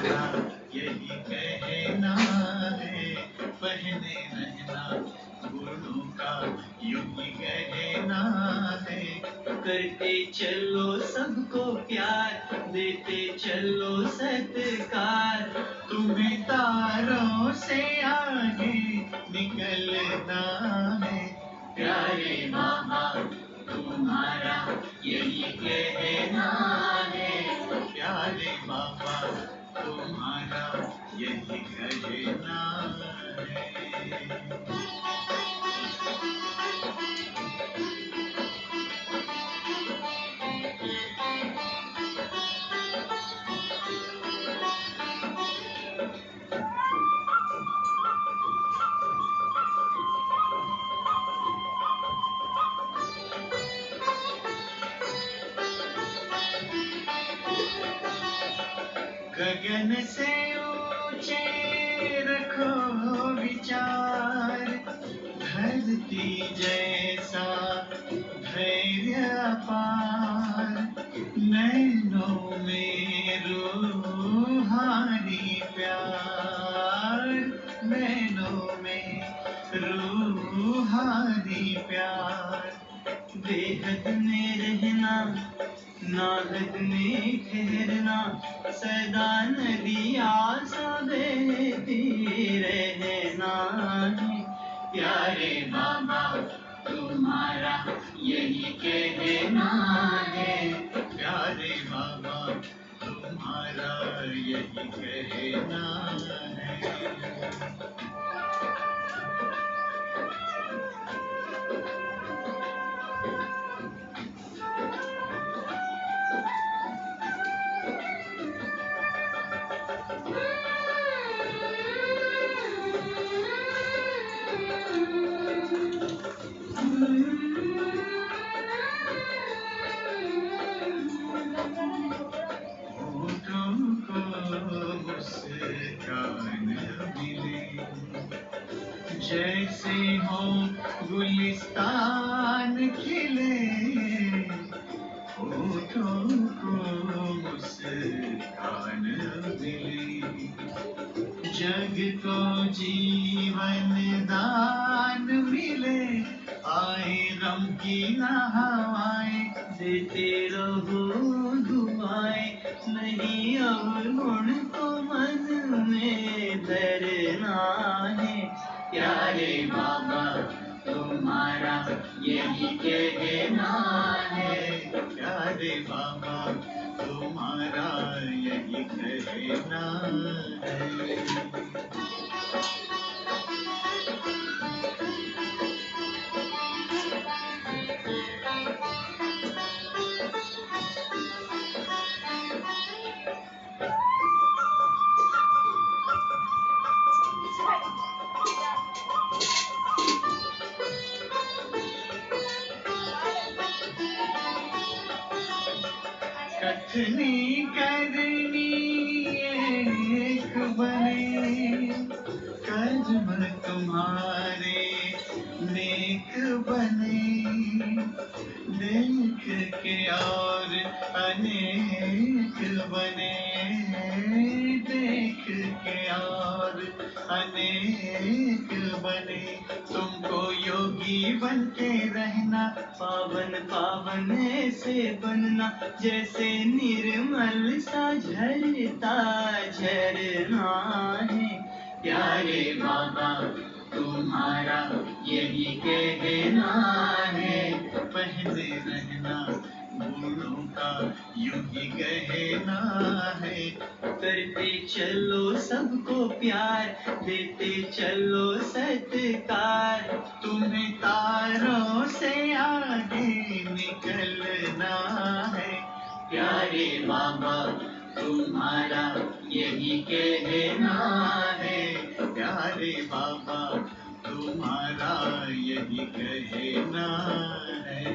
यही कहना है, पहने रहना गुणों का यूं ही कहना है। करते चलो सबको प्यार, देते चलो सत्कार, तुम्हें तारों से आगे निकलना है। प्यारे मामा तुम्हारा यही कहना है, प्यारे मामा तुम्हारा यही कहना है। गगन से ऊंचे रखो विचार, धरती जैसा धैर्य अपार, नैनों में रूहानी प्यार, नैनों में रूहानी प्यार। बेहद में रहना, नाहद में ठहरना, सदा नदिया सा बहती रहना है। प्यारे मामा तुम्हारा यही कहना है, प्यारे मामा तुम्हारा यही कहना है। जैसे हो गुलिस्तान खिले, होठों को मुस्कान मिली, जग को जीवन दान मिले, आए गम की न हवाएं, देते रहो दुआएं, नहीं अब गुण को मन में धरना है। प्यारे मामा तुम्हारा यही कहना है, प्यारे मामा तुम्हारा यही कहना है। कथनी करनी एक बने, कर्म तुम्हारे नेक बने, देख के और अनेक बने, देख के और अनेक बने। तुमको योगी बन के रहना, पावन पावन ऐसे बनना, जैसे निर्मल सा झरता झरना है। प्यारे बाबा तुम्हारा यही कहना है, पहले रहना गुणों का यूं ही कहना है। करते चलो सबको प्यार, देते चलो सत्कार, तुम्हें तारों से आगे निकलना है। प्यारे बाबा तुम्हारा यही कहना है, प्यारे बाबा तुम्हारा यही कहना है।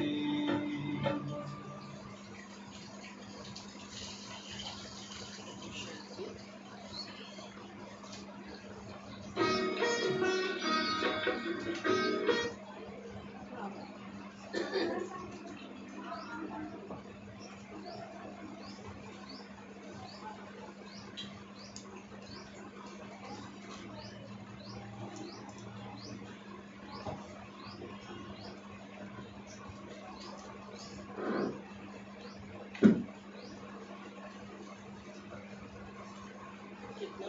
ओम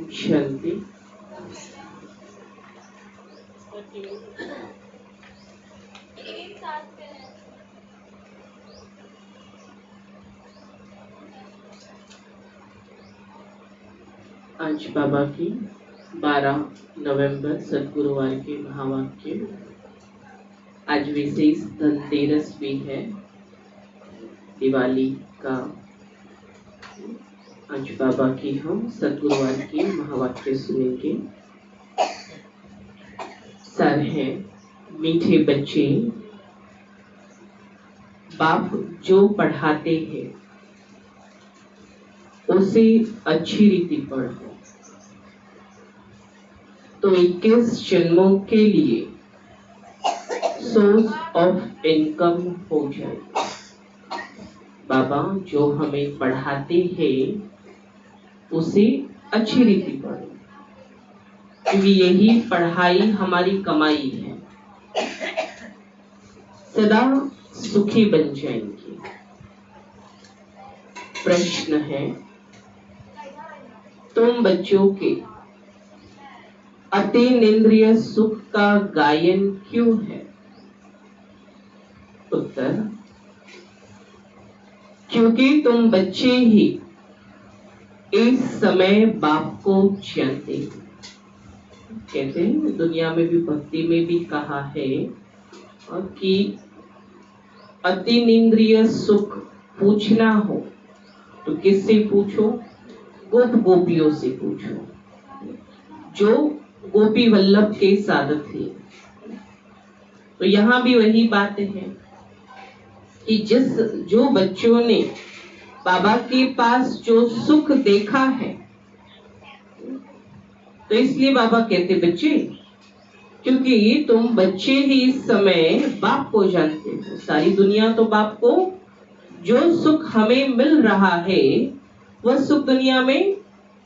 शांति। आज बाबा की 12 नवंबर सद्गुरुवार के महावाक्य। आज विशेष धनतेरस भी है, दिवाली का। आज बाबा की हम सद्गुरुवार के महावाक्य सुनेंगे। सर है, मीठे बच्चे, बाप जो पढ़ाते हैं उसे अच्छी रीति पढ़ो तो 21 जन्मों के लिए सोर्स ऑफ इनकम हो जाए। बाबा जो हमें पढ़ाते हैं उसे अच्छी रीति पढ़ो, क्योंकि यही पढ़ाई हमारी कमाई है। सदा सुखी बन जाएंगे। प्रश्न है, तुम बच्चों के अतीन्द्रिय सुख का गायन क्यों है? उत्तर, क्योंकि तुम बच्चे ही इस समय बाप को जानते हो। कहते हैं, दुनिया में भी, भक्ति में भी कहा है और कि अतीन्द्रिय सुख पूछना हो तो किससे पूछो? गोप गोपियों से पूछो, जो गोपी वल्लभ के साधक थे। तो यहाँ भी वही बात है कि जो बच्चों ने बाबा के पास जो सुख देखा है, तो इसलिए बाबा कहते बच्चे, क्योंकि तुम बच्चे ही इस समय बाप को जानते हो। सारी दुनिया तो बाप को, जो सुख हमें मिल रहा है वह सुख दुनिया में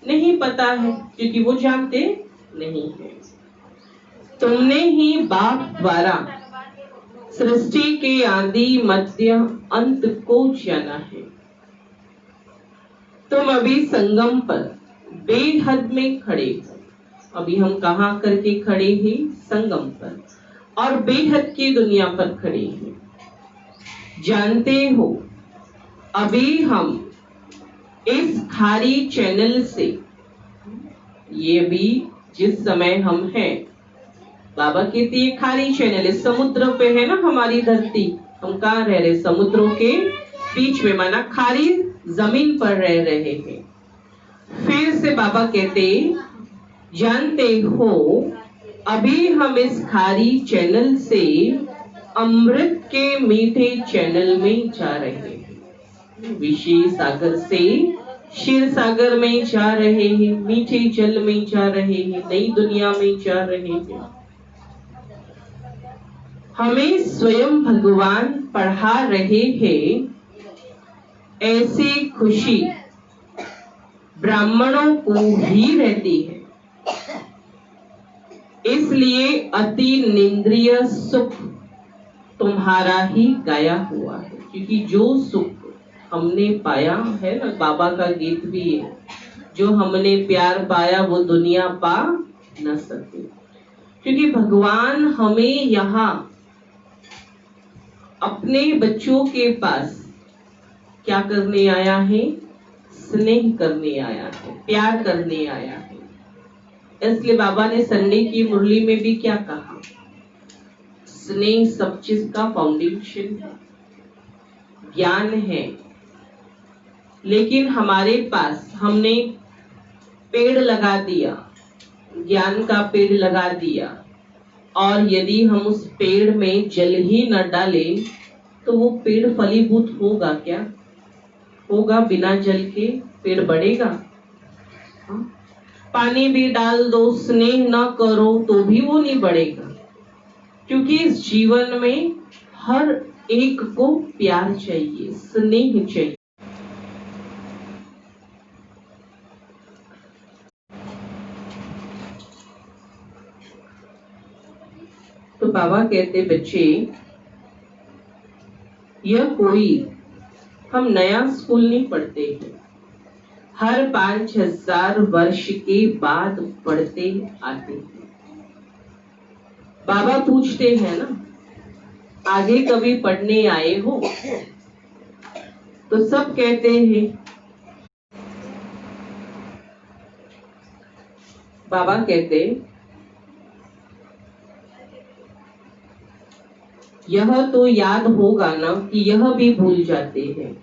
नहीं पता है, क्योंकि वो जानते नहीं है। तुमने ही बाप द्वारा सृष्टि के आदि मध्य अंत को जाना है। तुम अभी संगम पर बेहद में खड़े हो। अभी हम कहाँ करके खड़े हैं? संगम पर, और बेहद की दुनिया पर खड़े हैं। जानते हो, अभी हम इस खारी चैनल से, ये भी जिस समय हम हैं, बाबा कहते ये खारी चैनल इस समुद्र पे है ना हमारी धरती। हम कहाँ रह रहे? समुद्रों के बीच में, माना खारी जमीन पर रह रहे हैं। फिर से बाबा कहते, जानते हो अभी हम इस खारी चैनल से अमृत के मीठे चैनल में जा रहे हैं। विशेष सागर से क्षीर सागर में जा रहे हैं, मीठे जल में जा रहे हैं, नई दुनिया में जा रहे हैं। हमें स्वयं भगवान पढ़ा रहे हैं। ऐसी खुशी ब्राह्मणों को भी रहती है। इसलिए अतीन्द्रिय सुख तुम्हारा ही गाया हुआ है, क्योंकि जो सुख हमने पाया है ना, बाबा का गीत भी है, जो हमने प्यार पाया वो दुनिया पा न सके। क्योंकि भगवान हमें यहाँ अपने बच्चों के पास क्या करने आया है? स्नेह करने आया है, प्यार करने आया है। इसलिए बाबा ने संडे की मुरली में भी क्या कहा? स्नेह सब चीज का फाउंडेशन है, ज्ञान है। लेकिन हमारे पास हमने पेड़ लगा दिया, ज्ञान का पेड़ लगा दिया, और यदि हम उस पेड़ में जल ही न डालें तो वो पेड़ फलीभूत होगा क्या? होगा? बिना जल के पेड़ बढ़ेगा? पानी भी डाल दो, स्नेह न करो तो भी वो नहीं बढ़ेगा। क्योंकि इस जीवन में हर एक को प्यार चाहिए, स्नेह चाहिए। तो बाबा कहते बच्चे, यह कोई हम नया स्कूल नहीं पढ़ते हैं, हर 5000 वर्ष के बाद पढ़ते आते हैं। बाबा पूछते हैं ना, आगे कभी पढ़ने आए हो? तो सब कहते हैं। बाबा कहते, यह तो याद होगा ना कि यह भी भूल जाते हैं।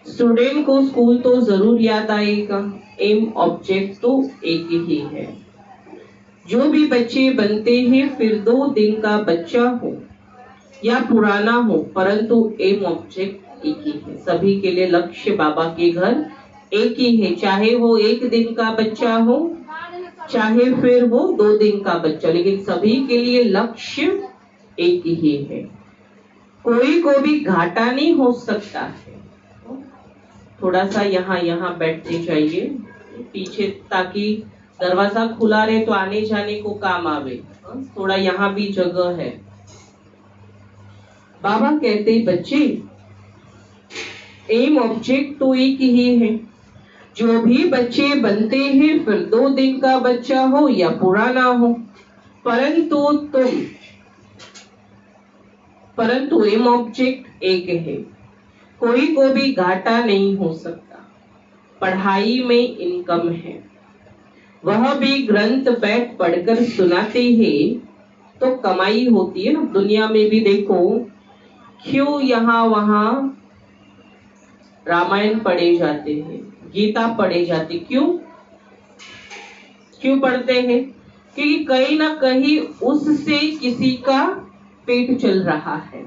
स्टूडेंट को स्कूल तो जरूर याद आएगा, एम ऑब्जेक्ट तो एक ही है। जो भी बच्चे बनते हैं फिर 2 दिन का बच्चा हो या पुराना हो, परंतु एम ऑब्जेक्ट एक ही है। सभी के लिए लक्ष्य बाबा के घर एक ही है, चाहे वो 1 दिन का बच्चा हो चाहे फिर वो 2 दिन का बच्चा, लेकिन सभी के लिए लक्ष्य एक ही है। कोई को भी घाटा नहीं हो सकता है। थोड़ा सा यहाँ बैठते जाइए पीछे, ताकि दरवाजा खुला रहे तो आने जाने को काम आवे। थोड़ा यहाँ भी जगह है। बाबा कहते बच्चे, एम ऑब्जेक्ट तो एक ही है। जो भी बच्चे बनते हैं फिर 2 दिन का बच्चा हो या पुराना हो, परंतु एम ऑब्जेक्ट एक है। कोई को भी घाटा नहीं हो सकता। पढ़ाई में इनकम है, वह भी ग्रंथ बैठ पढ़कर सुनाते हैं तो कमाई होती है ना। दुनिया में भी देखो, क्यों यहाँ वहां रामायण पढ़े जाते हैं, गीता पढ़े जाते, क्यों पढ़ते हैं? क्योंकि कहीं ना कहीं उससे किसी का पेट चल रहा है।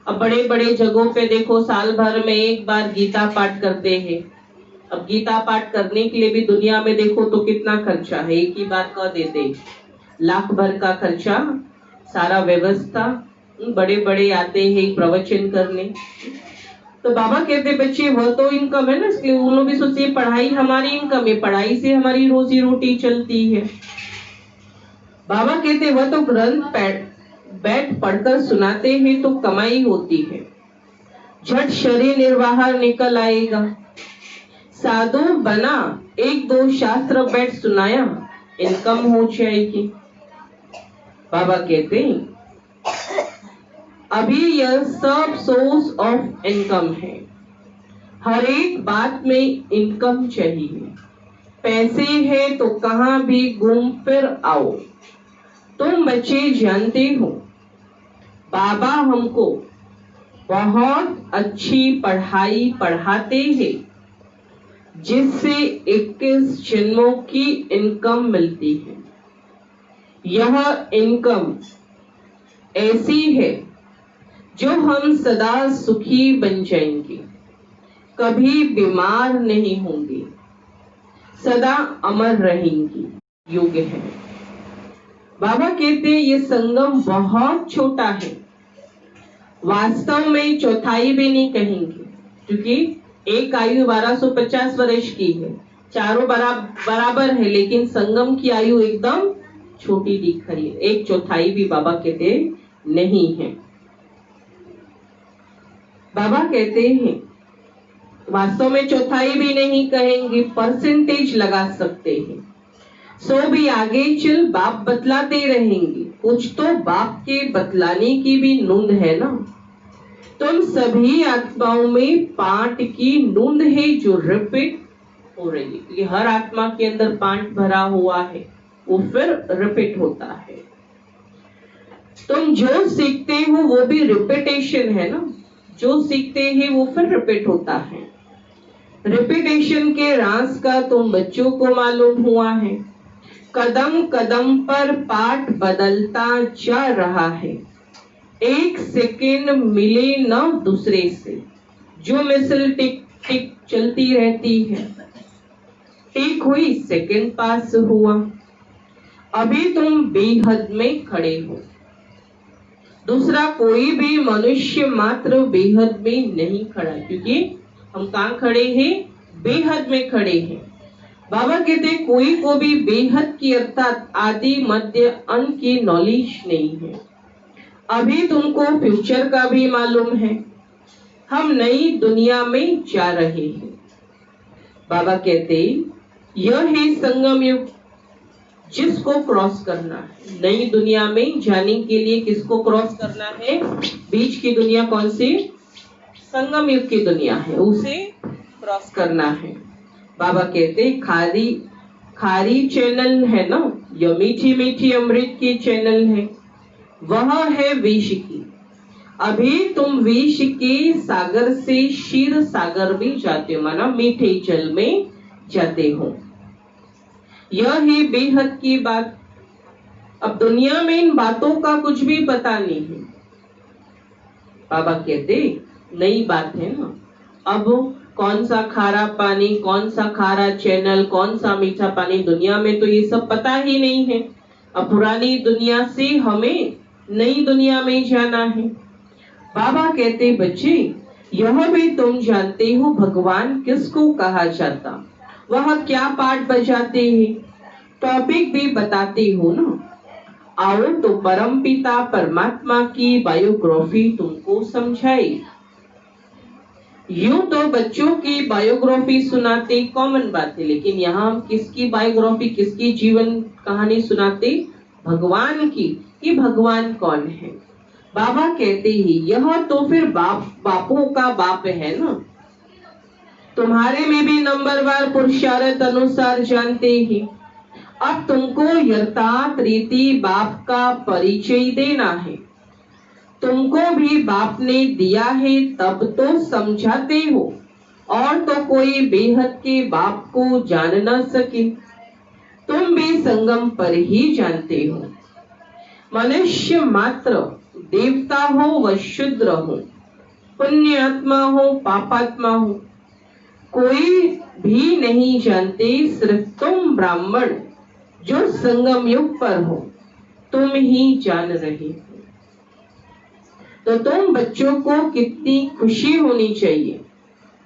अब बड़े बड़े जगहों पे देखो, साल भर में एक बार गीता पाठ करते हैं। अब गीता पाठ करने के लिए भी दुनिया में देखो तो कितना खर्चा है। एक ही बात कह देते, लाख भर का खर्चा, सारा व्यवस्था, बड़े बड़े आते हैं प्रवचन करने। तो बाबा कहते बच्चे, वह तो इनकम है ना, इसलिए उन्होंने भी सोचे पढ़ाई हमारी इनकम है, पढ़ाई से हमारी रोजी रोटी चलती है। बाबा कहते वह तो ग्रंथ बैठ पढ़कर सुनाते हैं तो कमाई होती है, झट शरीर निर्वाह निकल आएगा। साधु बना, 1-2 शास्त्र बैठ सुनाया, इनकम हो जाएगी। बाबा कहते अभी यह सब सोर्स ऑफ इनकम है। हर एक बात में इनकम चाहिए। पैसे है तो कहां भी घूम फिर आओ। तुम बच्चे जानते हो, बाबा हमको बहुत अच्छी पढ़ाई पढ़ाते हैं, जिससे 21 जन्मों की इनकम मिलती है। यह इनकम ऐसी है जो हम सदा सुखी बन जाएंगे, कभी बीमार नहीं होंगे, सदा अमर रहेंगी। युग है। बाबा कहते ये संगम बहुत छोटा है, वास्तव में चौथाई भी नहीं कहेंगे, क्योंकि एक आयु 1250 वर्ष की है, चारों बराबर है, लेकिन संगम की आयु एकदम छोटी दिख रही है। 1/4 भी बाबा कहते नहीं है। बाबा कहते हैं वास्तव में चौथाई भी नहीं कहेंगे, परसेंटेज लगा सकते हैं। सो भी आगे चल बाप बतलाते रहेंगे, कुछ तो बाप के बतलाने की भी नूंद है ना। तुम सभी आत्माओं में पाठ की नूंद है जो रिपीट हो रही है। ये हर आत्मा के अंदर पाठ भरा हुआ है, वो फिर रिपीट होता है। तुम जो सीखते हो वो भी रिपीटेशन है ना, जो सीखते हैं वो फिर रिपीट होता है। रिपीटेशन के राज का तुम बच्चों को मालूम हुआ है। कदम कदम पर पाठ बदलता जा रहा है, 1 सेकेंड मिले न दूसरे से, जो मिसल टिक टिक चलती रहती है। टिक हुई, सेकेंड पास हुआ, अभी तुम बेहद में खड़े हो। दूसरा कोई भी मनुष्य मात्र बेहद में नहीं खड़ा, क्योंकि हम कहाँ खड़े हैं? बेहद में खड़े हैं। बाबा कहते कोई को भी बेहद की अर्थात आदि मध्य अंत की नॉलेज नहीं है। अभी तुमको फ्यूचर का भी मालूम है। हम नई दुनिया में जा रहे हैं। बाबा कहते यह है संगम युग जिसको क्रॉस करना है। नई दुनिया में जाने के लिए किसको क्रॉस करना है? बीच की दुनिया कौन सी? संगम युग की दुनिया है, उसे क्रॉस करना है। बाबा कहते खारी खारी चैनल है ना, यह मीठी मीठी अमृत की चैनल है, वह है विष की। अभी तुम विष के सागर से क्षीर सागर में जाते हो, माना मीठे जल में जाते हो। यह है बेहद की बात। अब दुनिया में इन बातों का कुछ भी पता नहीं है। बाबा कहते नई बात है ना। अब कौन सा खारा पानी, कौन सा खारा चैनल, कौन सा मीठा पानी, दुनिया में तो ये सब पता ही नहीं है। अब पुरानी दुनिया से हमें नई दुनिया में जाना है। बाबा कहते बच्चे यह भी तुम जानते हो भगवान किसको कहा जाता, वह क्या पाठ बजाते हैं, टॉपिक भी बताते हो ना। आओ तो परम पिता परमात्मा की बायोग्राफी तुमको समझाई। यूं तो बच्चों की बायोग्राफी सुनाते कॉमन बात है, लेकिन यहाँ हम किसकी बायोग्राफी, किसकी जीवन कहानी सुनाते? भगवान की, कि भगवान कौन है। बाबा कहते ही यह तो फिर बापों का बाप है ना। तुम्हारे में भी नंबरवार पुरुषार्थ अनुसार जानते ही। अब तुमको यथार्थ रीति बाप का परिचय देना है। तुमको भी बाप ने दिया है तब तो समझाते हो, और तो कोई बेहद के बाप को जान न सके। तुम भी संगम पर ही जानते हो। मनुष्य मात्र देवता हो व शूद्र हो, पुण्य आत्मा हो पापात्मा हो, कोई भी नहीं जानते। सिर्फ तुम ब्राह्मण जो संगम युग पर हो, तुम ही जान रहे हो। तो तुम बच्चों को कितनी खुशी होनी चाहिए।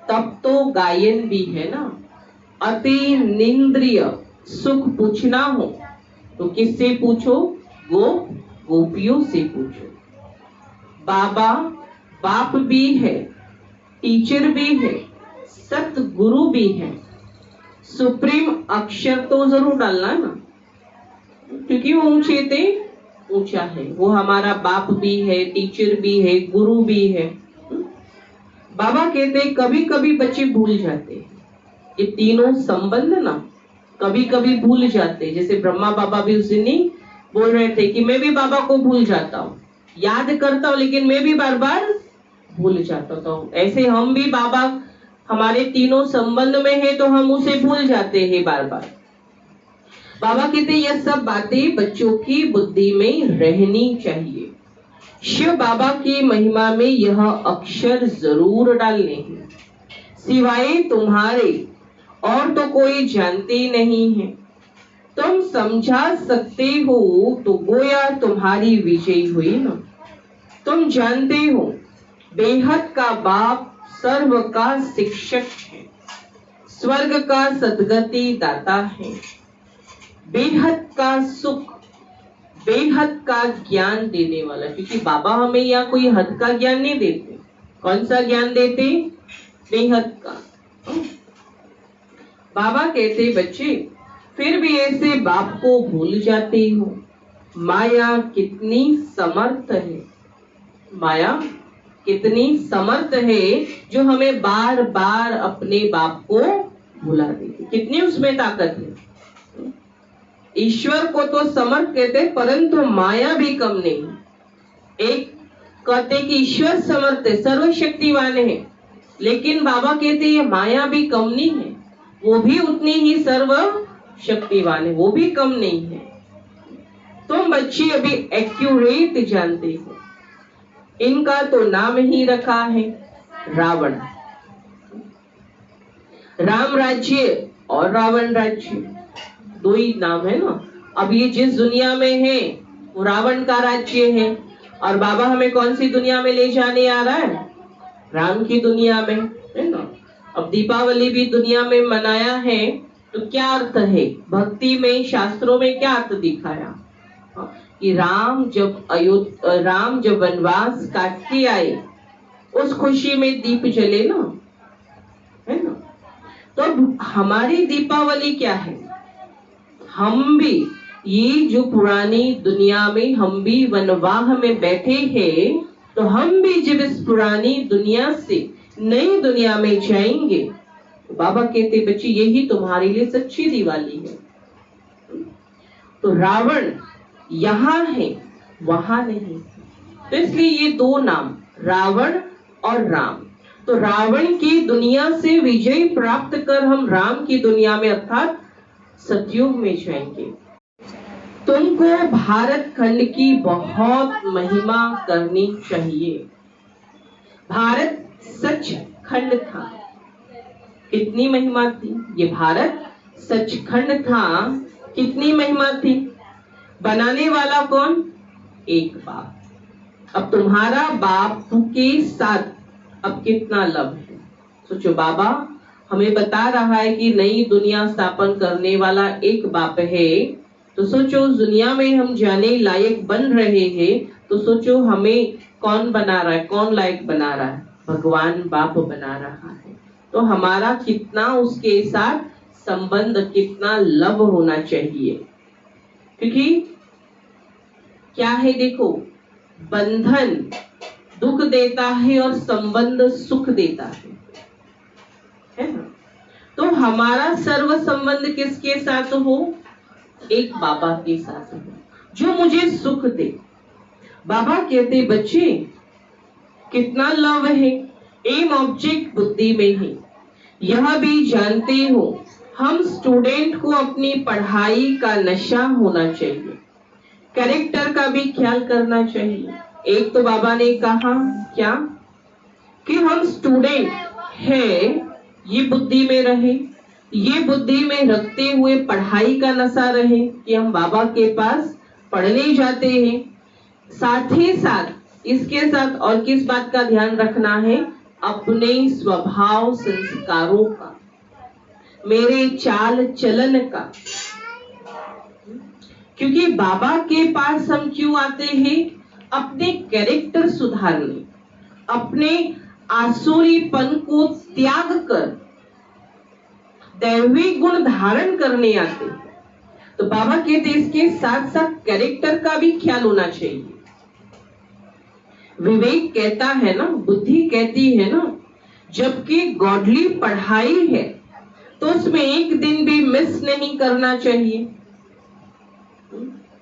तब तो गायन भी है ना। अति निंद्रिय सुख पूछना हो तो किससे पूछो? गोपियों से पूछो। बाबा बाप भी है, टीचर भी है, सतगुरु भी है। सुप्रीम अक्षर तो जरूर डालना ना, क्योंकि वो ऊंचे थे ऊंचा है। वो हमारा बाप भी है, टीचर भी है, गुरु भी है। बाबा कहते कभी कभी बच्चे भूल जाते हैं ये तीनों संबंध ना, कभी कभी भूल जाते। जैसे ब्रह्मा बाबा भी उस दिन ही बोल रहे थे कि मैं भी बाबा को भूल जाता हूँ, याद करता हूँ लेकिन मैं भी बार बार भूल जाता हूँ। ऐसे हम भी बाबा हमारे तीनों संबंध में है तो हम उसे भूल जाते हैं बार बार। बाबा कहते यह सब बातें बच्चों की बुद्धि में रहनी चाहिए। शिव बाबा की महिमा में यह अक्षर जरूर डालने हैं। सिवाय तुम्हारे और तो कोई जानते नहीं है। तुम समझा सकते हो तो गोया तुम्हारी विजय हुई ना। तुम जानते हो बेहद का बाप सर्व का शिक्षक है, स्वर्ग का सदगति दाता है, बेहद का सुख, बेहद का ज्ञान देने वाला। क्योंकि बाबा हमें यहाँ कोई हद का ज्ञान नहीं देते। कौन सा ज्ञान देते? बेहद का। बाबा कहते बच्चे फिर भी ऐसे बाप को भूल जाते हो। माया कितनी समर्थ है, माया कितनी समर्थ है जो हमें बार बार अपने बाप को भुला देती। कितनी उसमें ताकत है। ईश्वर को तो समर्थ कहते, परंतु माया भी कम नहीं। एक कहते कि ईश्वर समर्थ है, सर्वशक्तिवान है, लेकिन बाबा कहते ये माया भी कम नहीं है, वो भी उतनी ही सर्वशक्तिवान है, वो भी कम नहीं है। तुम बच्चे अभी एक्यूरेट जानते हो। इनका तो नाम ही रखा है रावण। राम राज्य और रावण राज्य, दो ही नाम है ना। अब ये जिस दुनिया में है वो रावण का राज्य है, और बाबा हमें कौन सी दुनिया में ले जाने आ रहा है? राम की दुनिया में, है ना। अब दीपावली भी दुनिया में मनाया है तो क्या अर्थ है? भक्ति में, शास्त्रों में क्या अर्थ दिखाया कि राम जब वनवास काट के आए, उस खुशी में दीप जले ना, है ना। तो हमारी दीपावली क्या है? हम भी ये जो पुरानी दुनिया में हम भी वनवाह में बैठे हैं, तो हम भी जब इस पुरानी दुनिया से नई दुनिया में जाएंगे, बाबा कहते बच्चे यही तुम्हारे लिए सच्ची दिवाली है। तो रावण यहाँ है, वहां नहीं। तो इसलिए ये दो नाम, रावण और राम। तो रावण की दुनिया से विजय प्राप्त कर हम राम की दुनिया में अर्थात सतयुग में जाएंगे। तुमको भारत खंड की बहुत महिमा करनी चाहिए। भारत सच खंड था, कितनी महिमा थी? ये भारत सचखंड था, कितनी महिमा थी? बनाने वाला कौन? एक बाप। अब तुम्हारा बाप के साथ अब कितना लव है? सोचो, बाबा हमें बता रहा है कि नई दुनिया स्थापन करने वाला एक बाप है। तो सोचो, उस दुनिया में हम जाने लायक बन रहे हैं, तो सोचो हमें कौन बना रहा है, कौन लायक बना रहा है? भगवान बाप बना रहा है। तो हमारा कितना उसके साथ संबंध, कितना लव होना चाहिए। क्योंकि क्या है, देखो, बंधन दुख देता है और संबंध सुख देता है ना। तो हमारा सर्व संबंध किसके साथ हो? एक बाबा के साथ हो, जो मुझे सुख दे। बाबा कहते बच्चे कितना लव है, एम ऑब्जेक्ट बुद्धि में है। यह भी जानते हो, हम स्टूडेंट को अपनी पढ़ाई का नशा होना चाहिए, कैरेक्टर का भी ख्याल करना चाहिए। एक तो बाबा ने कहा क्या कि हम स्टूडेंट है, ये बुद्धि में रहे, ये बुद्धि में रखते हुए पढ़ाई का नशा रहे कि हम बाबा के पास पढ़ने जाते हैं। साथ ही साथ इसके साथ और किस बात का ध्यान रखना है? अपने स्वभाव संस्कारों का, मेरे चाल चलन का। क्योंकि बाबा के पास हम क्यों आते हैं? अपने कैरेक्टर सुधारने, अपने आसुरीपन को त्याग कर दैवी गुण धारण करने आते हैं। तो बाबा कहते इसके साथ साथ कैरेक्टर का भी ख्याल होना चाहिए। विवेक कहता है ना, बुद्धि कहती है ना, जबकि गॉडली पढ़ाई है तो उसमें एक दिन भी मिस नहीं करना चाहिए।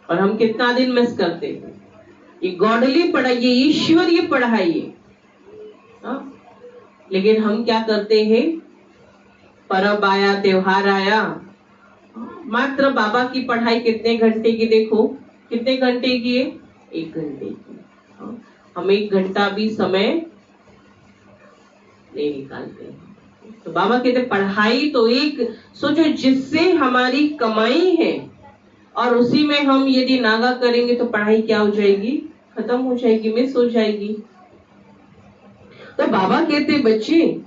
और हम कितना दिन मिस करते हैं? ये गॉडली पढ़ाई, ये ईश्वरीय पढ़ाई है। लेकिन हम क्या करते हैं? परब आया, त्योहार आया, मात्र बाबा की पढ़ाई कितने घंटे की? देखो कितने घंटे की है? 1 घंटे की। हम 1 घंटा भी समय नहीं निकालते। तो बाबा कहते पढ़ाई तो एक, सोचो जिससे हमारी कमाई है, और उसी में हम यदि नागा करेंगे तो पढ़ाई क्या हो जाएगी? खत्म हो जाएगी, मिस हो जाएगी। तो बाबा कहते बच्चे,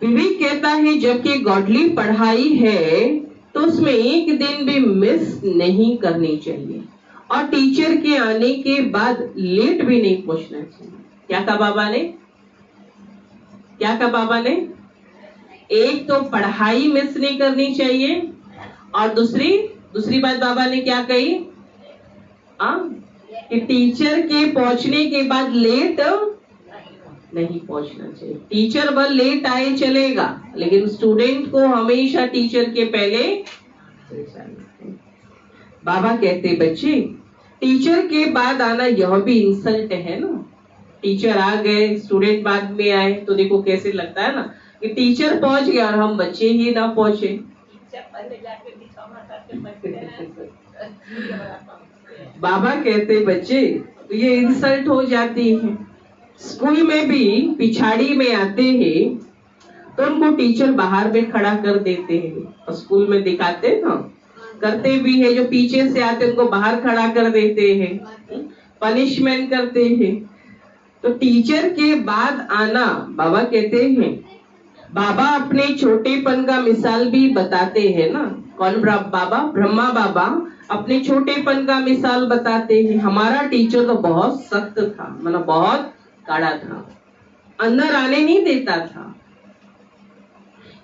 विवेक कहता है जबकि गॉडली पढ़ाई है तो उसमें एक दिन भी मिस नहीं करनी चाहिए, और टीचर के आने के बाद लेट भी नहीं पहुंचना चाहिए। क्या कहा बाबा ने? क्या कहा बाबा ने? एक तो पढ़ाई मिस नहीं करनी चाहिए, और दूसरी बात बाबा ने क्या कही? कि टीचर के पहुंचने के बाद लेट नहीं पहुंचना चाहिए। टीचर बस लेट आए चलेगा, लेकिन स्टूडेंट को हमेशा टीचर के पहले। बाबा कहते बच्चे टीचर के बाद आना यह भी इंसल्ट है ना। टीचर आ गए, स्टूडेंट बाद में आए, तो देखो कैसे लगता है ना कि टीचर पहुंच गया और हम बच्चे ही ना पहुंचे। बाबा कहते बच्चे ये इंसल्ट हो जाती है। स्कूल में भी पिछाड़ी में आते हैं तो उनको टीचर बाहर में खड़ा कर देते हैं, और स्कूल में दिखाते ना, करते भी है, जो पीछे से आते उनको बाहर खड़ा कर देते हैं, पनिशमेंट करते हैं। तो टीचर के बाद आना, बाबा कहते हैं बाबा अपने छोटेपन का मिसाल भी बताते हैं ना। कौन बाबा? ब्रह्मा बाबा अपने छोटेपन का मिसाल बताते हैं। हमारा टीचर तो बहुत सख्त था, मतलब बहुत कड़ा था, अंदर आने नहीं देता था।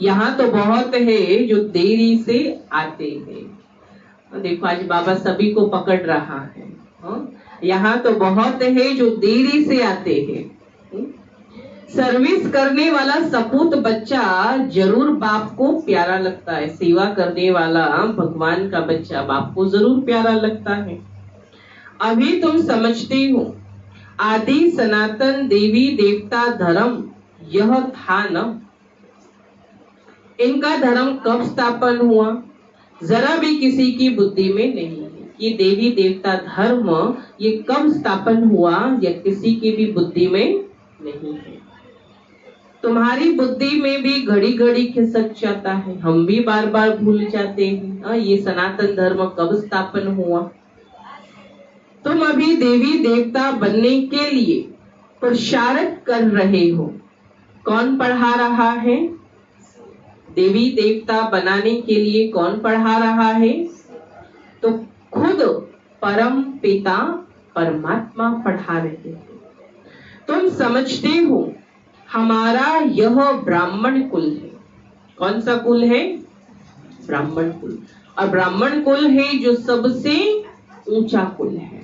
यहाँ तो बहुत है जो देरी से आते हैं। देखो आज बाबा सभी को पकड़ रहा है। यहाँ तो बहुत है जो देरी से आते हैं। सर्विस करने वाला सपूत बच्चा जरूर बाप को प्यारा लगता है। सेवा करने वाला भगवान का बच्चा बाप को जरूर प्यारा लगता है। अभी तुम समझते हो आदि सनातन देवी देवता धर्म यह था न। इनका धर्म कब स्थापन हुआ जरा भी किसी की बुद्धि में नहीं है। ये देवी देवता धर्म ये कब स्थापन हुआ यह किसी की भी बुद्धि में नहीं है। तुम्हारी बुद्धि में भी घड़ी घड़ी खिसक जाता है, हम भी बार बार भूल जाते हैं। ये सनातन धर्म कब स्थापन हुआ। तुम अभी देवी देवता बनने के लिए पुरुषार्थ कर रहे हो। कौन पढ़ा रहा है? देवी देवता बनाने के लिए कौन पढ़ा रहा है? तो खुद परम पिता परमात्मा पढ़ा रहे हैं। तुम समझते हो हमारा यह ब्राह्मण कुल है। कौन सा कुल है? ब्राह्मण कुल। और ब्राह्मण कुल है जो सबसे ऊंचा कुल है।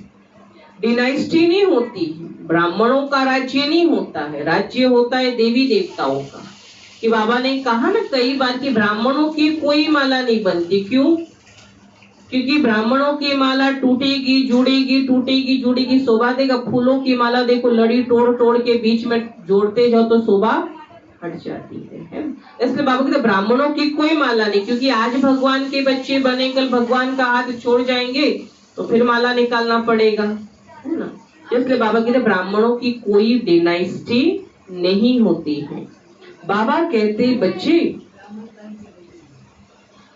डिनाइस्टी नहीं होती है, ब्राह्मणों का राज्य नहीं होता है, राज्य होता है देवी देवताओं का। कि बाबा ने कहा ना कई बार कि ब्राह्मणों की कोई माला नहीं बनती। क्यों? क्योंकि ब्राह्मणों की माला टूटेगी जुड़ेगी, टूटेगी जुड़ेगी, शोभा देगा। फूलों की माला देखो लड़ी तोड़ तोड़ के बीच में जोड़ते जाओ तो शोभा हट जाती है। इसलिए बाबा कहते ब्राह्मणों की कोई माला नहीं, क्योंकि आज भगवान के बच्चे बने कल भगवान का हाथ छोड़ जाएंगे तो फिर माला निकालना पड़ेगा, है ना। इसलिए बाबा कहते ब्राह्मणों की कोई डिनाइस्टी नहीं होती है। बाबा कहते बच्चे,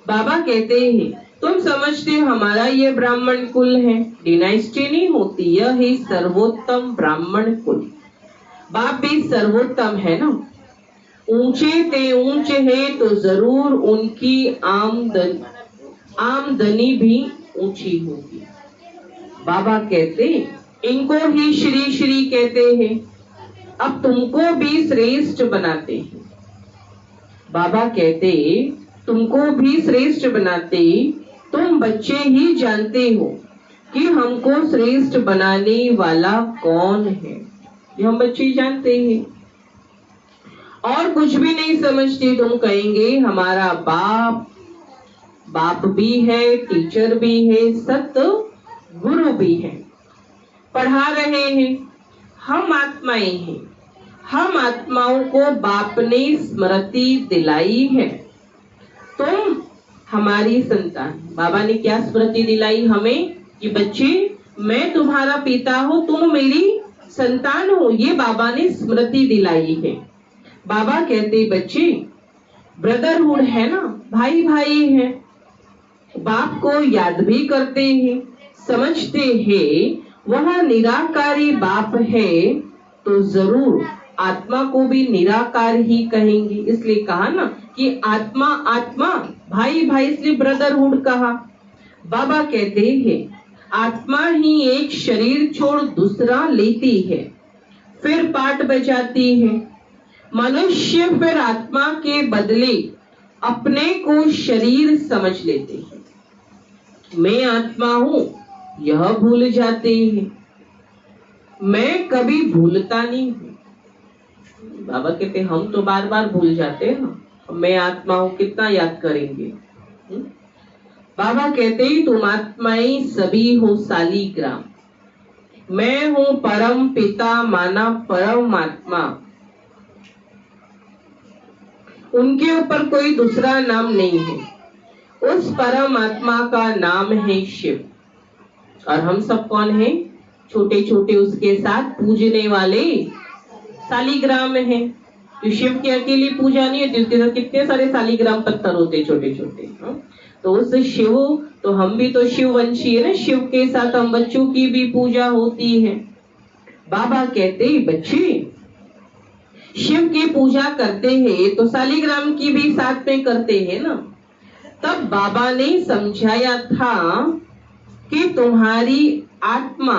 बाबा कहते हैं तुम समझते हो हमारा ये ब्राह्मण कुल है, डिनाइस्टी नहीं होती, यह है सर्वोत्तम ब्राह्मण कुल। बाप भी सर्वोत्तम है ना। ऊंचे ते ऊंचे है तो जरूर उनकी आमदनी भी ऊंची होगी। बाबा कहते इनको ही श्री श्री कहते हैं, अब तुमको भी श्रेष्ठ बनाते हैं। बाबा कहते तुमको भी श्रेष्ठ बनाते, तुम बच्चे ही जानते हो कि हमको श्रेष्ठ बनाने वाला कौन है। ये हम बच्चे ही जानते हैं और कुछ भी नहीं समझते। तुम कहेंगे हमारा बाप भी है, टीचर भी है, सत्य गुरु भी है, पढ़ा रहे हैं। हम आत्माएं हैं, हम आत्माओं को बाप ने स्मृति दिलाई है। तुम हमारी संतान। बाबा ने क्या स्मृति दिलाई हमें कि बच्चे मैं तुम्हारा पिता हूँ, तुम मेरी संतान हो। ये बाबा ने स्मृति दिलाई है। बाबा कहते बच्चे ब्रदरहुड है ना, भाई भाई है। बाप को याद भी करते हैं, समझते हैं वह निराकारी बाप है तो जरूर आत्मा को भी निराकार ही कहेंगे। इसलिए कहा ना कि आत्मा आत्मा भाई भाई, इसलिए ब्रदरहुड कहा। बाबा कहते हैं आत्मा ही एक शरीर छोड़ दूसरा लेती है, फिर पाठ बजाती है। मनुष्य फिर आत्मा के बदले अपने को शरीर समझ लेते हैं। मैं आत्मा हूं यह भूल जाते हैं। मैं कभी भूलता नहीं हूं। बाबा कहते हम तो बार बार भूल जाते हैं ना, मैं आत्मा हूं कितना याद करेंगे। बाबा कहते तुम आत्माएं सभी हो शालीग्राम, मैं हूं परम पिता माना परमात्मा। उनके ऊपर कोई दूसरा नाम नहीं है। उस परमात्मा का नाम है शिव। और हम सब कौन हैं? छोटे छोटे उसके साथ पूजने वाले शालीग्राम हैं। तो शिव की अकेली पूजा नहीं होती, उसके साथ कितने सारे शालीग्राम पत्थर होते छोटे छोटे। तो उस शिव, तो हम भी तो शिववंशी है ना, शिव के साथ हम बच्चों की भी पूजा होती है। बाबा कहते बच्चे शिव की पूजा करते हैं तो शालिग्राम की भी साथ में करते हैं ना। तब बाबा ने समझाया था कि तुम्हारी आत्मा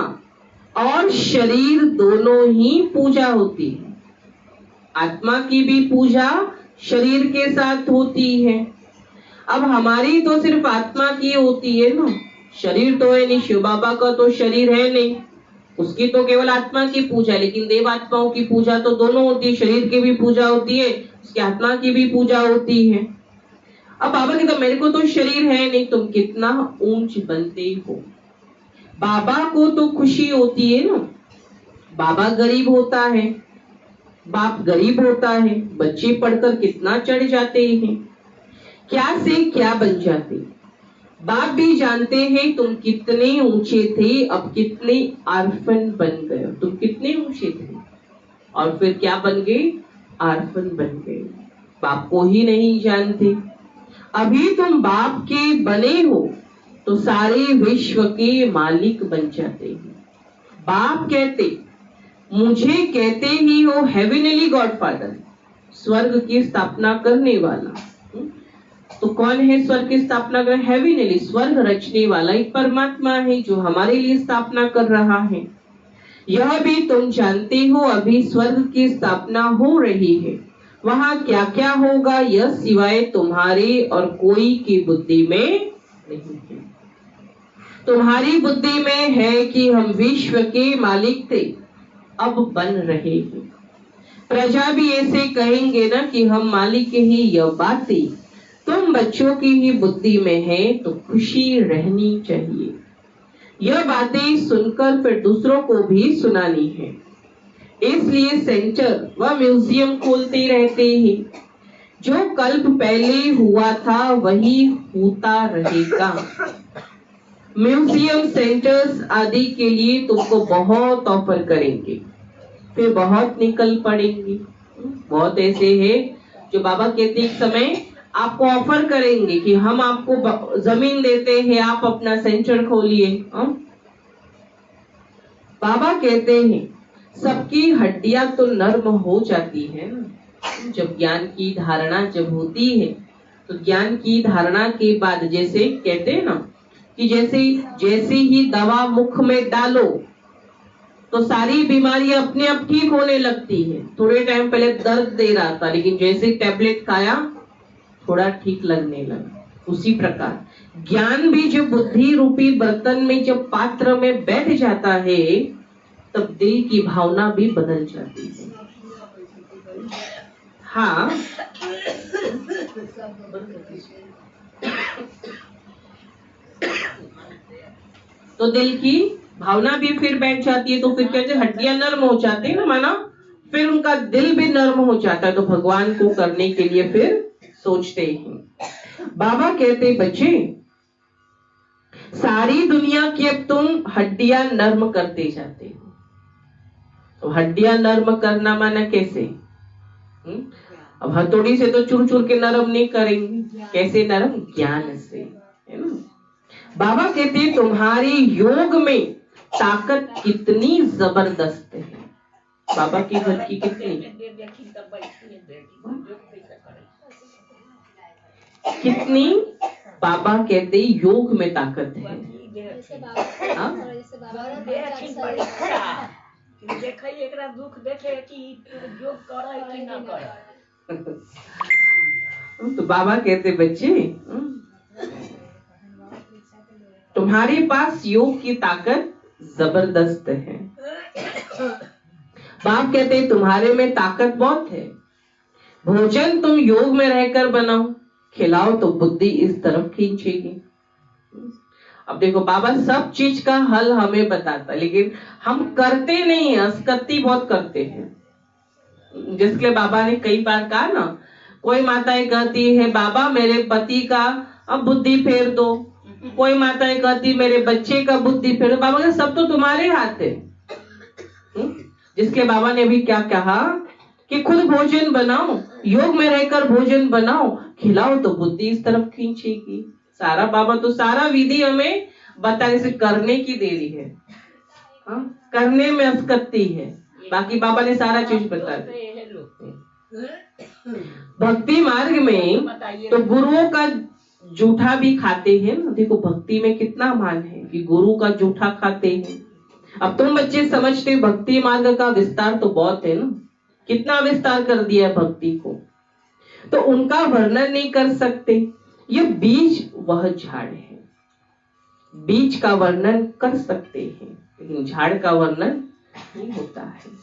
और शरीर दोनों ही पूजा होती है। आत्मा की भी पूजा शरीर के साथ होती है। अब हमारी तो सिर्फ आत्मा की होती है ना, शरीर तो है नहीं। शिव बाबा का तो शरीर है नहीं, उसकी तो केवल आत्मा की पूजा। लेकिन देव आत्माओं की पूजा तो दोनों होती है, शरीर की भी पूजा होती है, उसकी आत्मा की भी पूजा होती है। अब बाबा कहते तो मेरे को तो शरीर है नहीं, तुम कितना ऊंच बनते हो। बाबा को तो खुशी होती है ना। बाबा गरीब होता है, बाप गरीब होता है, बच्चे पढ़कर कितना चढ़ जाते हैं, क्या से क्या बन जाते। बाप भी जानते हैं तुम कितने ऊंचे थे, अब कितने आर्फन बन गए। तुम कितने ऊंचे थे और फिर क्या बन गए, आर्फन बन गए। बाप को ही नहीं जानते। अभी तुम बाप के बने हो तो सारे विश्व के मालिक बन जाते हैं। बाप कहते मुझे कहते ही हो हेविनली गॉडफादर, स्वर्ग की स्थापना करने वाला। तो कौन है स्वर्ग की स्थापना कर, हेविनली, स्वर्ग रचने वाला एक परमात्मा है जो हमारे लिए स्थापना कर रहा है। यह भी तुम जानते हो अभी स्वर्ग की स्थापना हो रही है। वहां क्या क्या होगा यह सिवाय तुम्हारे और कोई की बुद्धि में नहीं है। तुम्हारी बुद्धि में है कि हम विश्व के मालिक थे, अब बन रहे हैं। प्रजा भी ऐसे कहेंगे ना कि हम मालिक ही। यह बातें तुम बच्चों की ही बुद्धि में है तो खुशी रहनी चाहिए। यह बातें सुनकर फिर दूसरों को भी सुनानी है। इसलिए सेंटर व म्यूजियम खोलते रहते हैं। जो कल्प पहले हुआ था वही होता रहेगा। म्यूजियम, सेंटर्स आदि के लिए तुमको बहुत ऑफर करेंगे, फिर बहुत निकल पड़ेंगे। बहुत ऐसे हैं जो बाबा कहते एक समय आपको ऑफर करेंगे कि हम आपको जमीन देते हैं, आप अपना सेंटर खोलिए। बाबा कहते हैं सबकी हड्डियां तो नर्म हो जाती है ना। जब ज्ञान की धारणा जब होती है तो ज्ञान की धारणा के बाद जैसे कहते हैं ना कि जैसे ही दवा मुख में डालो तो सारी बीमारियां अपने आप ठीक होने लगती है। थोड़े टाइम पहले दर्द दे रहा था, लेकिन जैसे टैबलेट खाया थोड़ा ठीक लगने लगा। उसी प्रकार ज्ञान भी जब बुद्धि रूपी बर्तन में जब पात्र में बैठ जाता है तब दिल की भावना भी बदल जाती है। हाँ, तो दिल की भावना भी फिर बैठ जाती है। तो फिर कहते हड्डियां नर्म हो जाती है ना, माना फिर उनका दिल भी नर्म हो जाता है, तो भगवान को करने के लिए फिर सोचते हैं। बाबा कहते बच्चे सारी दुनिया की अब तुम हड्डियां नर्म करते जाते हो। तो हड्डियां नर्म करना माना कैसे? अब हथौड़ी से तो चुर चुर के नरम नहीं करेंगे, कैसे नरम? ज्ञान से, है ना। बाबा कहते तुम्हारी योग में ताकत कितनी जबरदस्त है। बाबा की घर की कितनी बाबा कहते योग में ताकत है। तो बाबा कहते बच्चे तुम्हारे पास योग की ताकत जबरदस्त है। बाप कहते तुम्हारे में ताकत बहुत है। भोजन तुम योग में रहकर बनाओ, खिलाओ तो बुद्धि इस तरफ खींचेगी। अब देखो बाबा सब चीज का हल हमें बताता, लेकिन हम करते नहीं है, अस्कती बहुत करते हैं। जिसके बाबा ने कई बार कहा ना, कोई माताएं कहती है बाबा मेरे पति का अब बुद्धि फेर दो, कोई माताएं कहती मेरे बच्चे का बुद्धि फेर दो। बाबा का सब तो तुम्हारे हाथ है। जिसके बाबा ने अभी क्या कहा कि खुद भोजन बनाओ, योग में रहकर भोजन बनाओ, खिलाओ तो बुद्धि इस तरफ खींचेगी। सारा बाबा तो सारा विधि हमें बताने से करने की देरी है। करने में अस्कती है, बाकी बाबा ने सारा चीज बता दी। भक्ति मार्ग में तो गुरुओं का जूठा भी खाते हैं ना। देखो भक्ति में कितना मान है कि गुरु का जूठा खाते हैं। अब तुम बच्चे समझते हो भक्ति मार्ग का विस्तार तो बहुत है ना, कितना विस्तार कर दिया है भक्ति को, तो उनका वर्णन नहीं कर सकते। ये बीज वह झाड़ है, बीज का वर्णन कर सकते हैं लेकिन झाड़ का वर्णन नहीं होता है।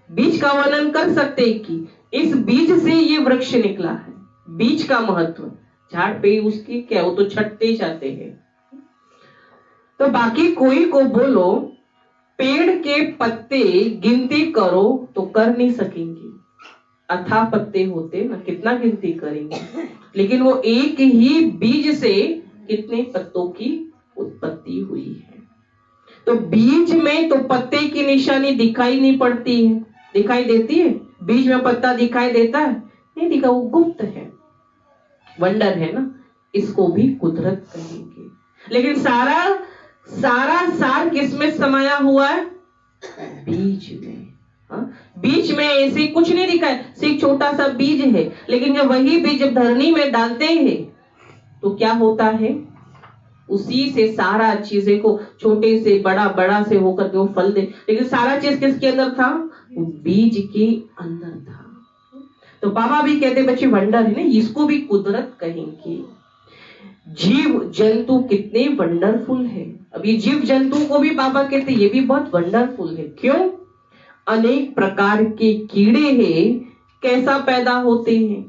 बीज का वर्णन कर सकते हैं कि इस बीज से ये वृक्ष निकला है, बीज का महत्व। झाड़ पे उसकी क्या, वो तो छटते जाते हैं। तो बाकी कोई को बोलो पेड़ के पत्ते गिनती करो तो कर नहीं सकेंगे, अथाह पत्ते होते ना, कितना गिनती करेंगे। लेकिन वो एक ही बीज से कितने पत्तों की उत्पत्ति हुई है। तो बीज में तो पत्ते की निशानी दिखाई नहीं पड़ती है, दिखाई देती है? बीज में पत्ता दिखाई देता है? नहीं दिखा, वो गुप्त है, वंडर है ना, इसको भी कुदरत कहेंगे। लेकिन सारा सार किसमें समाया हुआ है? बीज में। बीज में ऐसे कुछ नहीं दिखा है, सिर्फ छोटा सा बीज है, लेकिन जब वही बीज जब धरनी में डालते हैं तो क्या होता है? उसी से सारा चीजें को छोटे से बड़ा, बड़ा से होकर के वो फल दे। लेकिन सारा चीज किसके अंदर था? वो बीज के अंदर था। तो बाबा भी कहते बच्चे वंडर है ना, इसको भी कुदरत कहेंगे। जीव जंतु कितने वंडरफुल है। अब ये जीव जंतु को भी बाबा कहते ये भी बहुत वंडरफुल है। क्यों? अनेक प्रकार के कीड़े हैं, कैसा पैदा होते हैं,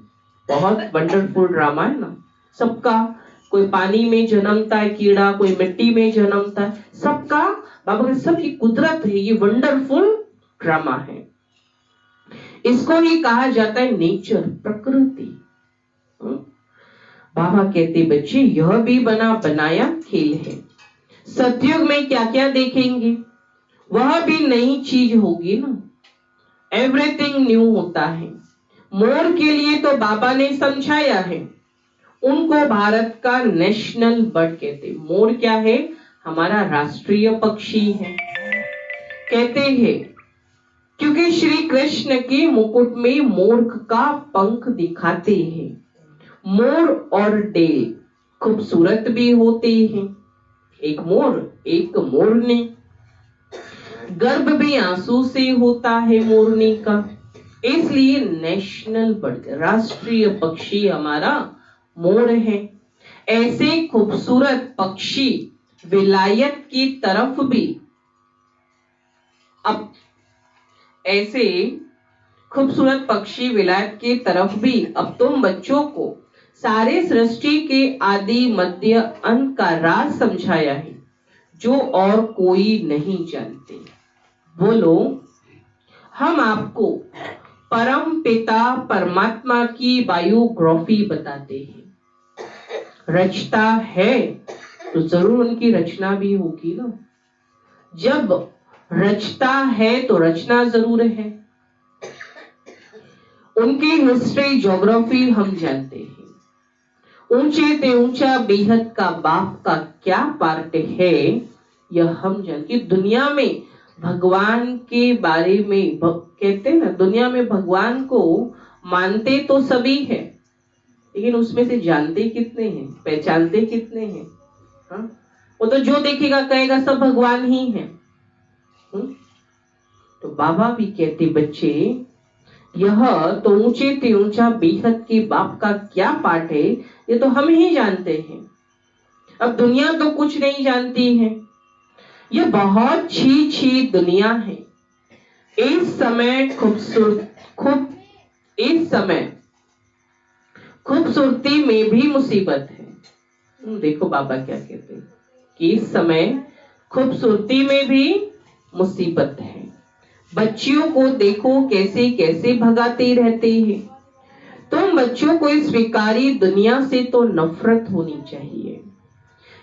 बहुत वंडरफुल ड्रामा है ना सबका। कोई पानी में जन्मता है कीड़ा, कोई मिट्टी में जन्मता है, सबका बाबा कहते सबकी कुदरत है, ये वंडरफुल ड्रामा है। इसको ही कहा जाता है नेचर, प्रकृति। बाबा कहते बच्चे यह भी बना बनाया खेल है। सतयुग में क्या क्या देखेंगे, वह भी नई चीज होगी ना, एवरीथिंग न्यू होता है। मोर के लिए तो बाबा ने समझाया है, उनको भारत का नेशनल बर्ड कहते। मोर क्या है? हमारा राष्ट्रीय पक्षी है। कहते हैं क्योंकि श्री कृष्ण के मुकुट में मोर का पंख दिखाते हैं। मोर और डेल खूबसूरत भी होते हैं, एक मोर एक मोरनी। गर्भ भी आंसू से होता है मोरनी का, इसलिए नेशनल बर्ड, राष्ट्रीय पक्षी हमारा मोर है। ऐसे खूबसूरत पक्षी विलायत की तरफ भी, अब ऐसे खूबसूरत पक्षी विलायत की तरफ भी अब तुम बच्चों को सारे सृष्टि के आदि मध्य अंत का राज समझाया है, जो और कोई नहीं जानते। बोलो हम आपको परम पिता परमात्मा की बायोग्राफी बताते हैं। रचता है तो जरूर उनकी रचना भी होगी ना। जब रचता है तो रचना जरूर है। उनकी हिस्ट्री ज्योग्राफी हम जानते हैं। ऊंचे ते ऊंचा बेहद का बाप का क्या पार्ट है यह हम जानते। दुनिया में भगवान के बारे में कहते हैं ना, दुनिया में भगवान को मानते तो सभी हैं, लेकिन उसमें से जानते कितने हैं, पहचानते कितने हैं? हाँ? वो तो जो देखेगा कहेगा सब भगवान ही है। तो बाबा भी कहते बच्चे यह तो ऊंचे ते ऊंचा बेहद के बाप का क्या पार्ट है, ये तो हम ही जानते हैं। अब दुनिया तो कुछ नहीं जानती है। ये बहुत छी दुनिया है। इस समय खूबसूरती में भी मुसीबत है। देखो बाबा क्या कहते हैं कि इस समय खूबसूरती में भी मुसीबत है। बच्चियों को देखो कैसे कैसे भगाते रहते हैं। तुम बच्चों को इस विकारी दुनिया से तो नफरत होनी चाहिए।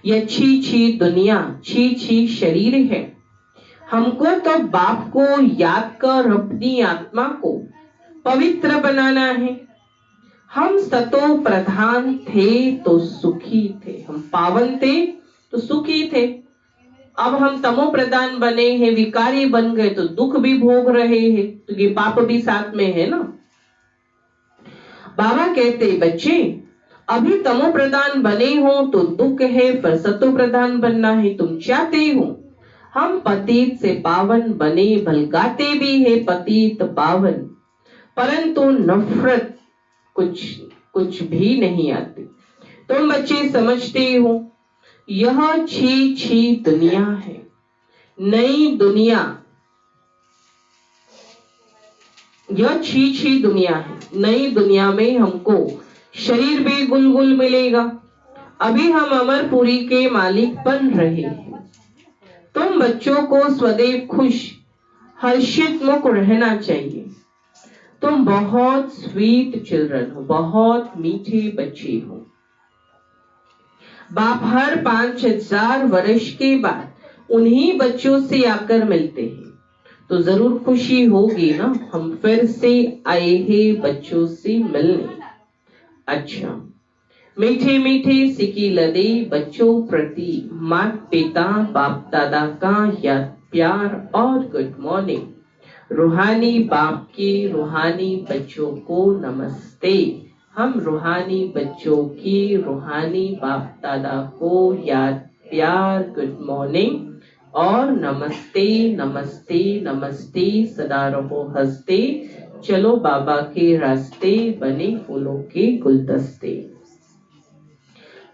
यह छी दुनिया, छी शरीर है। हमको तो बाप को याद कर अपनी आत्मा को पवित्र बनाना है। हम सतो प्रधान थे तो सुखी थे, हम पावन थे तो सुखी थे। अब हम तमो प्रधान बने हैं, विकारी बन गए तो दुख भी भोग रहे हैं, तो ये पाप भी साथ में है ना। बाबा कहते बच्चे अभी तमो प्रधान बने हो तो दुख है, पर सतो प्रधान बनना है तुम चाहते हो। हम पतित से पावन बने, भलगाते भी है पतित पावन, परंतु नफरत कुछ भी नहीं आती। तुम बच्चे समझते हो यह छी छी दुनिया है, नई दुनिया, यह छी छी दुनिया है। नई दुनिया में हमको शरीर भी गुलगुल मिलेगा। अभी हम अमरपुरी के मालिक बन रहे हैं। तुम बच्चों को सदैव खुश हर्षित मुख रहना चाहिए। तुम बहुत स्वीट चिल्ड्रन हो, बहुत मीठे बच्चे हो। बाप हर 5000 वर्ष के बाद उन्हीं बच्चों से आकर मिलते हैं, तो जरूर खुशी होगी ना, हम फिर से आए हैं बच्चों से मिलने। अच्छा, मीठे मीठे सिकी लदे बच्चों प्रति माता पिता बाप दादा का याद प्यार और गुड मॉर्निंग। रूहानी बाप के रूहानी बच्चों को नमस्ते। हम रूहानी बच्चों की रूहानी बाप दादा को याद प्यार गुड मॉर्निंग और नमस्ते नमस्ते नमस्ते, सदा रहो हंसते, चलो बाबा के रास्ते, बने फूलों के गुलदस्ते।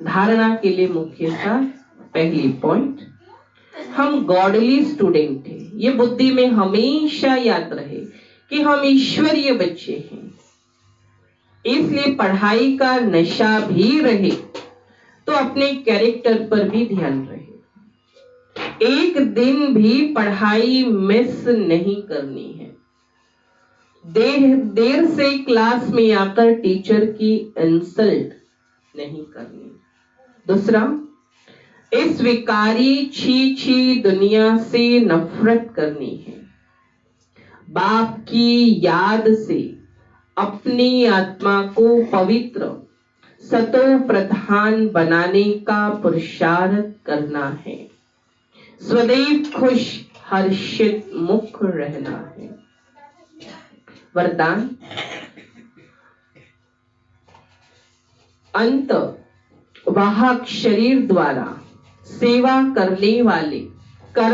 धारणा के लिए मुख्य सार, पहली पॉइंट, हम गॉडली स्टूडेंट हैं। ये बुद्धि में हमेशा याद रहे कि हम ईश्वरीय बच्चे हैं, इसलिए पढ़ाई का नशा भी रहे तो अपने कैरेक्टर पर भी ध्यान रहे। एक दिन भी पढ़ाई मिस नहीं करनी है। देर से क्लास में आकर टीचर की इंसल्ट नहीं करनी। दूसरा, इस विकारी छी छी दुनिया से नफरत करनी है। बाप की याद से अपनी आत्मा को पवित्र सतो प्रधान बनाने का पुरुषार्थ करना है। सदैव खुश हर्षित मुख रहना है। वरदान, अंत वाहक शरीर द्वारा सेवा करने वाले कर्म